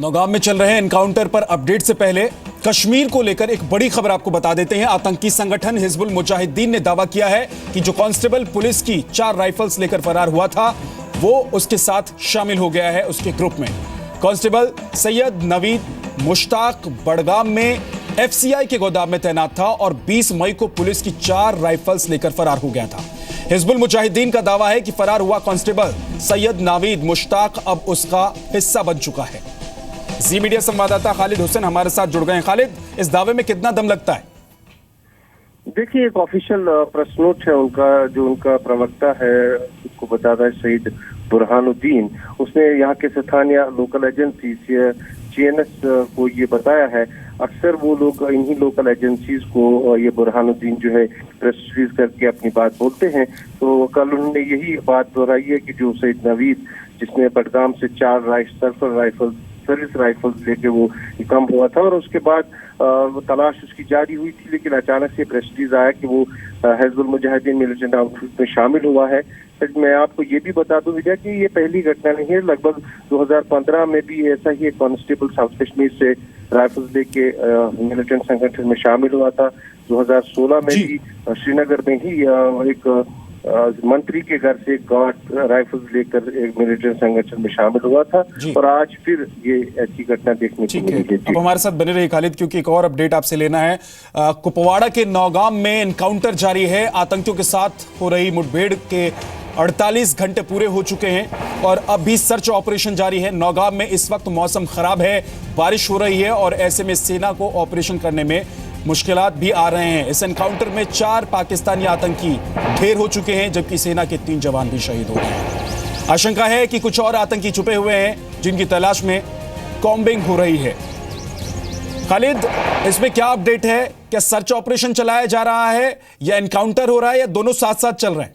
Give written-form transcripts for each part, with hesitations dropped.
नौगाम में चल रहे एनकाउंटर पर अपडेट से पहले कश्मीर को लेकर एक बड़ी खबर आपको बता देते हैं। आतंकी संगठन हिजबुल मुजाहिदीन ने दावा किया है कि जो कांस्टेबल पुलिस की 4 राइफल्स लेकर फरार हुआ था वो उसके साथ शामिल हो गया है उसके ग्रुप में। कांस्टेबल सैयद नवीद मुश्ताक बड़गाम में एफसीआई के गोदाम में तैनात था और 20 मई को पुलिस की 4 राइफल्स लेकर फरार हो गया था। हिजबुल मुजाहिदीन का दावा है कि फरार हुआ कांस्टेबल सैयद नावीद मुश्ताक अब उसका हिस्सा बन चुका है। जी मीडिया संवाददाता खालिद हुसैन हमारे साथ जुड़ गए हैं। खालिद, इस दावे में कितना दम लगता है? देखिए, एक ऑफिशियल प्रेस नोट है उनका, जो उनका प्रवक्ता है उसको बताता है शहीद बुरहानुद्दीन। उसने यहाँ के स्थानीय लोकल एजेंसी CNS को ये बताया है। अक्सर वो लोग इन्हीं लोकल एजेंसीज को ये बुरहानुद्दीन जो है प्रेस रिलीज करके अपनी बात बोलते हैं। तो कल उन्होंने यही बात दोहराई है कि जो सैयद नवीद, जिसने बडगाम से 4 सर्विस राइफल्स लेके वो कम हुआ था और उसके बाद वो तलाश उसकी जारी हुई थी, लेकिन अचानक से प्रेस रिलीज आया कि वो हिजबुल मुजाहिदीन मिलिटेंट आउटफिट में शामिल हुआ है। मैं आपको ये भी बता दूं विजय कि ये पहली घटना नहीं है। लगभग 2015 में भी ऐसा ही एक कांस्टेबल साउथ कश्मीर से राइफल्स लेके मिलिटेंट संगठन में शामिल हुआ था। 2016 में भी श्रीनगर में ही एक मंत्री के घर से गार्ड राइफल्स लेकर एक मिलिटेंट संगठन में शामिल हुआ था और आज फिर ये ऐसी घटना देखने को मिली है। अब हमारे साथ बने रही खालिद, क्योंकि एक और अपडेट आपसे लेना है। कुपवाड़ा के नौगाम में एनकाउंटर जारी है। आतंकियों के साथ हो रही मुठभेड़ के 48 घंटे पूरे हो चुके हैं और अब भी सर्च ऑपरेशन जारी है। नौगाम में इस वक्त मौसम खराब है, बारिश हो रही है और ऐसे में सेना को ऑपरेशन करने में मुश्किलात भी आ रहे हैं। इस एनकाउंटर में 4 पाकिस्तानी आतंकी ढेर हो चुके हैं, जबकि सेना के 3 जवान भी शहीद हो गए हैं। आशंका है कि कुछ और आतंकी छुपे हुए हैं जिनकी तलाश में कॉम्बिंग हो रही है। खालिद, इसमें क्या अपडेट है? क्या सर्च ऑपरेशन चलाया जा रहा है या एनकाउंटर हो रहा है या दोनों साथ साथ चल रहे हैं?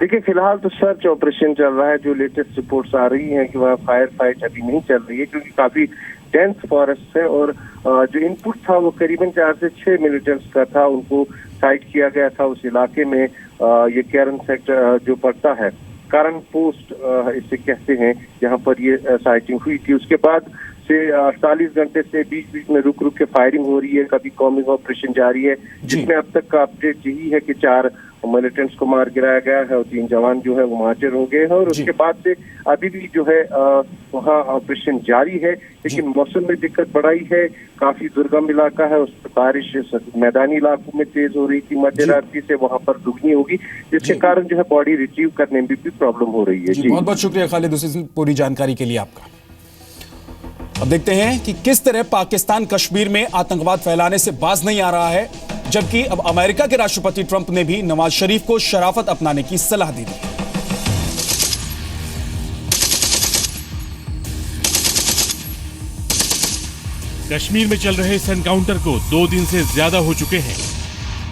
देखिए, फिलहाल तो सर्च ऑपरेशन चल रहा है। जो लेटेस्ट रिपोर्ट्स आ रही हैं कि वहाँ फायर फाइट अभी नहीं चल रही है, क्योंकि काफी डेंस फॉरेस्ट है और जो इनपुट था वो करीबन 4 से 6 मिलिटेंट्स का था। उनको साइट किया गया था उस इलाके में। ये कैरन सेक्टर जो पड़ता है, कारण पोस्ट इसे कहते हैं, जहाँ पर ये साइटिंग हुई थी। उसके बाद से 48 घंटे से बीच बीच में रुक रुक के फायरिंग हो रही है, कभी कॉम्बिंग ऑपरेशन जारी है, जिसमें अब तक का अपडेट यही है कि 4 मिलिटेंट्स को मार गिराया गया है और 3 जवान जो है वो मार्टर हो गए हैं और उसके बाद से अभी भी जो है वहाँ ऑपरेशन जारी है। लेकिन मौसम में दिक्कत बढ़ाई है, काफी दुर्गम इलाका है, उस पर बारिश मैदानी इलाकों में तेज हो रही थी, मध्य रात्रि से वहाँ पर दुगनी होगी, जिसके कारण जो है बॉडी रिट्रीव करने में भी प्रॉब्लम हो रही है। जी बहुत बहुत शुक्रिया खालिद हुसैन पूरी जानकारी के लिए आपका। अब देखते हैं कि किस तरह पाकिस्तान कश्मीर में आतंकवाद फैलाने से बाज नहीं आ रहा है, जबकि अब अमेरिका के राष्ट्रपति ट्रंप ने भी नवाज शरीफ को शराफत अपनाने की सलाह दी थी। कश्मीर में चल रहे इस एनकाउंटर को 2 दिन से ज्यादा हो चुके हैं।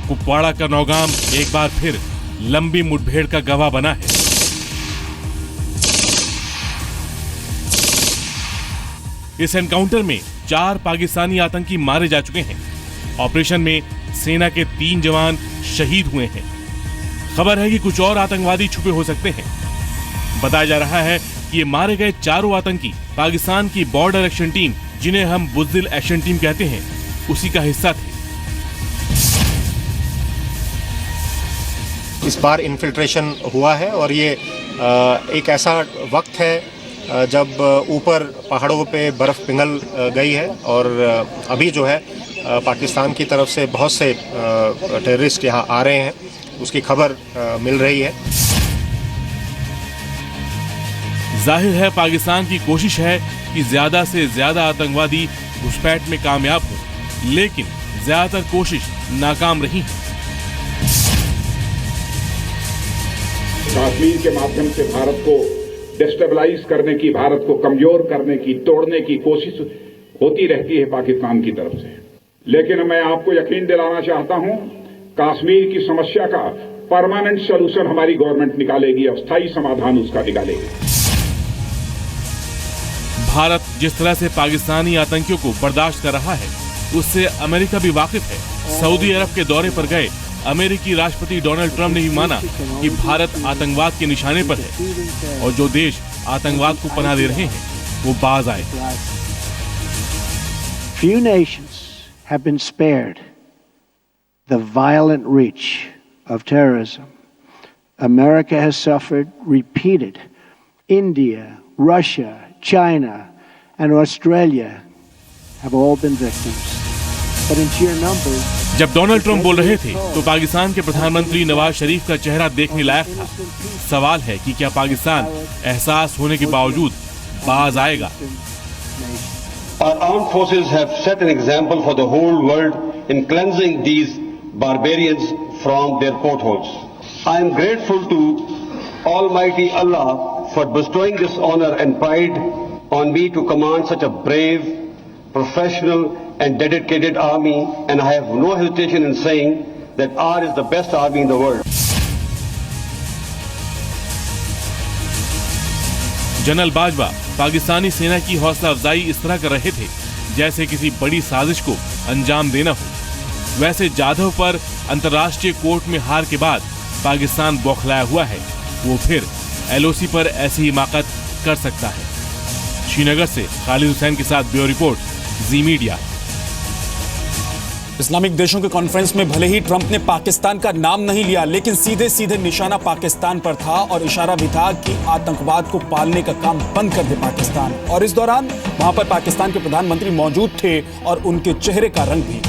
कुपवाड़ा का नौगाम एक बार फिर लंबी मुठभेड़ का गवाह बना है। इस एनकाउंटर में 4 पाकिस्तानी आतंकी मारे जा चुके हैं। ऑपरेशन में सेना के 3 जवान शहीद हुए हैं। खबर है कि कुछ और आतंकवादी छुपे हो सकते हैं। बताया जा रहा है कि ये मारे गए 4 आतंकी पाकिस्तान की बॉर्डर एक्शन टीम, जिन्हें हम बुज़दिल एक्शन टीम कहते हैं, उसी का हिस्सा थे। इस बार इन्फिल्ट्रेशन हुआ है और ये एक ऐसा वक्त है जब ऊपर पहाड़ों पे बर्फ़ पिघल गई है और अभी जो है पाकिस्तान की तरफ से बहुत से टेररिस्ट यहाँ आ रहे हैं, उसकी खबर मिल रही है। जाहिर है पाकिस्तान की कोशिश है कि ज्यादा से ज्यादा आतंकवादी घुसपैठ में कामयाब हों, लेकिन ज्यादातर कोशिश नाकाम रही है। कश्मीर के माध्यम से भारत को डिस्टेबलाइज करने की, भारत को कमजोर करने की, तोड़ने की कोशिश होती रहती है पाकिस्तान की तरफ से। लेकिन मैं आपको यकीन दिलाना चाहता हूं, कश्मीर की समस्या का परमानेंट सलूशन हमारी गवर्नमेंट निकालेगी, अस्थायी समाधान उसका निकालेगी। भारत जिस तरह से पाकिस्तानी आतंकियों को बर्दाश्त कर रहा है, उससे अमेरिका भी वाकिफ है। सऊदी अरब के दौरे पर गए अमेरिकी राष्ट्रपति डोनाल्ड ट्रंप ने भी माना कि भारत आतंकवाद के निशाने पर है और जो देश आतंकवाद को पनाह दे रहे हैं वो बाज आए। Few nations have been spared the violent reach of terrorism. America has suffered repeated. India, Russia, China, and Australia have all been victims. But in sheer numbers, जब डोनाल्ड ट्रंप बोल रहे थे तो पाकिस्तान के प्रधानमंत्री नवाज शरीफ का चेहरा देखने लायक था। सवाल है कि क्या पाकिस्तान एहसास होने के बावजूद बाज आएगा? Our armed forces have set an example for the whole world in cleansing these barbarians from their portholes. I am grateful to Almighty Allah for bestowing this honor and pride on me to command such a brave, professional and dedicated army, and I have no hesitation in saying that ours is the best army in the world. General Bajwa Pakistani सेना की हौसला अफजाई इस तरह कर रहे थे जैसे किसी बड़ी साजिश को अंजाम देना हो। वैसे जाधव पर अंतर्राष्ट्रीय कोर्ट में हार के बाद पाकिस्तान बौखलाया हुआ है, वो फिर एलओसी पर ऐसी हिमाकत कर सकता है। श्रीनगर से खालिद हुसैन के साथ ब्यूरो रिपोर्ट, जी मीडिया। इस्लामिक देशों के कॉन्फ्रेंस में भले ही ट्रंप ने पाकिस्तान का नाम नहीं लिया, लेकिन सीधे सीधे निशाना पाकिस्तान पर था और इशारा भी था कि आतंकवाद को पालने का काम बंद कर दे पाकिस्तान। और इस दौरान वहां पर पाकिस्तान के प्रधानमंत्री मौजूद थे और उनके चेहरे का रंग भी